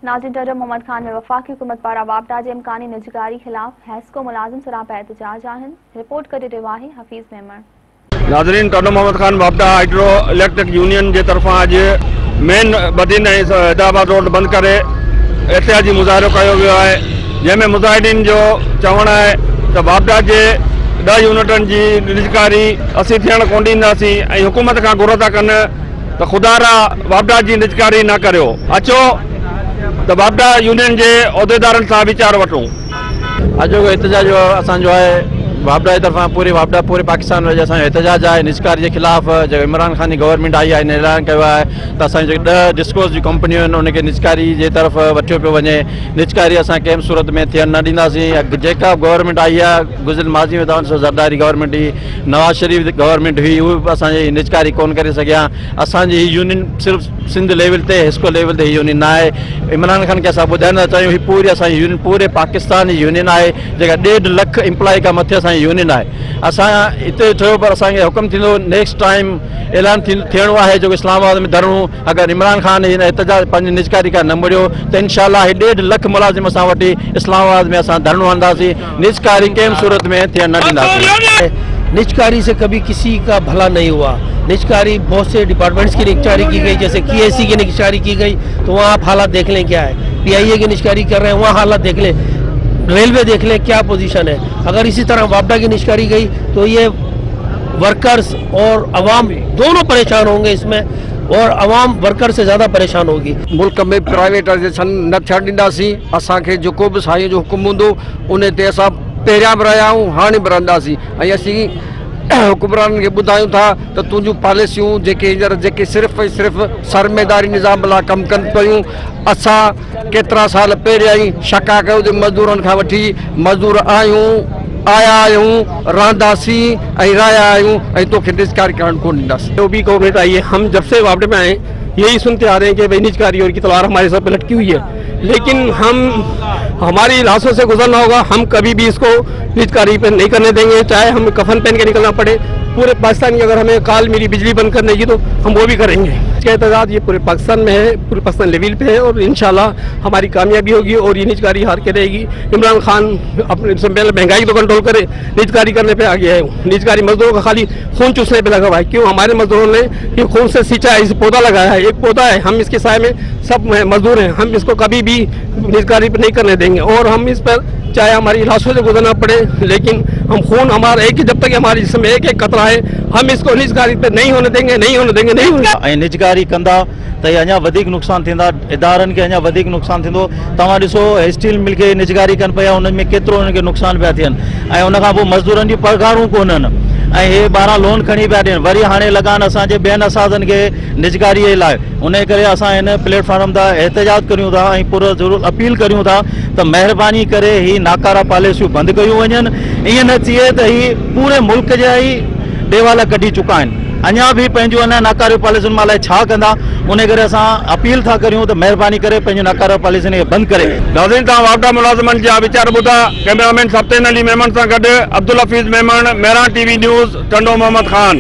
नाज़रीन, डॉक्टर मोहम्मद खान में वफाकी हुकूमत पारा वापडा जे इम्कानी निजकारी खिलाफ हैस्को मुलाजिम सरापा एहतजाज आहिनि। रिपोर्ट करे रहियो आहे हफ़ीज़ मेमण। नाज़रीन, डॉक्टर मोहम्मद खान वापडा हाइड्रो इलेक्ट्रिक यूनियन जे तरफां अॼु मेन बदीन ऐं हैदराबाद रोड बंदि करे एहतिजाजी मुज़ाहिरो कयो वियो आहे, जंहिंमें मुजाहिदीन जो चवणु आहे त वापडा जे 10 यूनिटनि जी निजकारी असीं थियण कोन ॾींदासीं ऐं हुकूमत खां घुर था कनि त ख़ुदारा वापडा जी निजकारी न करियो। अचो त वापडा यूनियन जे उहिदेदारनि सां वीचार वठूं। अॼु जो एहतजाज असांजो आहे वापडा जी तरफां पूरे पाकिस्तान में असांजो एहतजाज आहे निजकारी के खिलाफ़। जो इमरान खान की गवर्नमेंट आई है ऐलान किया है तो असां 10 डिस्कोस जी कंपनियों आहिनि उनखे निजकारी जे तरफ़ वठियो पियो वञे। निजकारी असां कंहिं सूरत में थियण न ॾींदासीं। जेका गवर्नमेंट आई है गुज़िरियल माज़ी में तव्हां ज़रदारी गवर्नमेंट हुई, नवाज़ शरीफ गवर्नमेंट हुई, उहे बि असांजी निजकारी कोन करे सघिया। असांजी यूनियन सिर्फ़ु सिंध लेवल ते हिस्को लेवल ते यूनियन न आहे। इमरान खान के असां ॿुधाईंदा चाहियूं ही पूरी असांजी यूनियन पूरे पाकिस्तान जी यूनियन आहे जेका 1.5 लाख एम्प्लॉय खां मथे असांजी यूनियन आहे। असां हिते थियो पर असांखे हुकुम थींदो नेक्स्ट टाइम ऐलान थियणो आहे जो इस्लामाबाद में धरणो। अगर इमरान खान हिन एहतजाज पंहिंजी निजकारी खां न मुड़ियो त इंशाअल्लाह 1.5 लाख मुलाजिम असां वटि इस्लामाबाद में असां धरणो हणंदासीं। निजकारी कंहिं सूरत में थियण न ॾींदासीं। निजकारी से कभी किसी का भला नहीं हुआ। निजकारी बहुत से डिपार्टमेंट्स की निजकारी की गई, जैसे KSC की निजकारी की गई तो वहाँ आप हालात देख लें क्या है। PIA की निजकारी कर रहे हैं, वहाँ हालात देख लें। रेलवे देख लें क्या पोजीशन है। अगर इसी तरह वापडा की निजकारी गई तो ये वर्कर्स और अवाम दोनों परेशान होंगे इसमें, और अवाम वर्कर से ज़्यादा परेशान होगी। मुल्क में प्राइवेटाइजेशन न थियण ॾींदासीं। असांखे जेको बि साईं जो हुकुम हूंदो उन ते असां पहिरियां बि रहिया आहियूं, हाणे बि रहंदासीं। ऐं असीं हुकुमराननि खे ॿुधायूं था त तुंहिंजूं पॉलिसियूं जेके सिर्फ़ु ऐं सिर्फ़ु सरमेदारी निज़ाम लाइ कमु कनि पियूं। असां केतिरा साल पहिरियां ई शका कयो त मज़दूरनि खां वठी मज़दूर आया आहियूं, रहंदासीं ऐं रहिया आहियूं ऐं तोखे निजकारी करणु कोन ॾींदासीं। जो भी गवर्नमेंट आई है, हम जब से वापडे में आए यही सुनते आ रहे हैं कि भाई निजकारी और की तलवार हमारे सर पे लटकी हुई है, लेकिन हमारी लाशों से गुजरना होगा। हम कभी भी इसको निजकारी पे नहीं करने देंगे, चाहे हम कफन पहन के निकलना पड़े। पूरे पाकिस्तान की अगर हमें काल मिली बिजली बंद करने की तो हम वो भी करेंगे। इसका एहतजाज ये पूरे पाकिस्तान में है, पूरे पाकिस्तान लेवल पे है और इंशाल्लाह हमारी कामयाबी होगी और ये निजकारी हार के रहेगी। इमरान खान अपने से पहले महंगाई तो कंट्रोल करे, निजकारी करने पे आ गया है। निजकारी मजदूरों का खाली खून चूसने पे लगा हुआ है। क्यों? हमारे मजदूरों ने ये खून से सींचा है, इस पौधा लगाया है, एक पौधा है, हम इसके साए में सब मजदूर हैं, हम इसको कभी भी निजकारी पे नहीं करने देंगे। और हम इस पर चाहे हमारी लाशों से गुजरना पड़े, लेकिन हम खून हमारा एक ही, जब तक हमारे जिसमें एक एक कतरा है हम इसको निजकारी पे नहीं होने देंगे, नहीं होने देंगे, नहीं होने। निजकारी कंदा तो अञा वधीक नुक़सान थींदा, इदारनि खे अञा वधीक नुक़सान थींदो। तव्हां ॾिसो स्टील मिल खे निजकारी कनि पिया, उन में केतिरो उन्हनि खे नुक़सान पिया थियनि ऐं उन खां पोइ मज़दूरनि जी पघारूं कोन्हनि ऐं हे 12 लोन खणी पिया ॾियनि। वरी हाणे लॻान असांजे ॿियनि असाज़नि खे निजकारीअ लाइ। उन करे असां हिन प्लेटफॉर्म था एहतजाज करियूं था ऐं पूरो ज़रूरु अपील करियूं था त महिरबानी करे ही नाकारा पॉलिसियूं बंदि कयूं वञनि। ईअं न थिए त ही पूरे मुल्क जा ई देवाला कढी चुका आहिनि। अञा भी पंहिंजूं अञा नाकारी पॉलिसियुनि मां लाइ छा कंदा, उन करे असां अपील था करियूं त महिरबानी करे पंहिंजूं नाकारा पॉलिसियुनि खे बंदि करे। नाज़रीन, तव्हां वापडा मुलाज़िमनि जा वीचार ॿुधा। कैमरामैन सफ़्तेन अली मेमन सां गॾु अब्दुल हफ़ीज़ मेमन, मेहरान TV न्यूज़, टंडो मोहम्मद खान।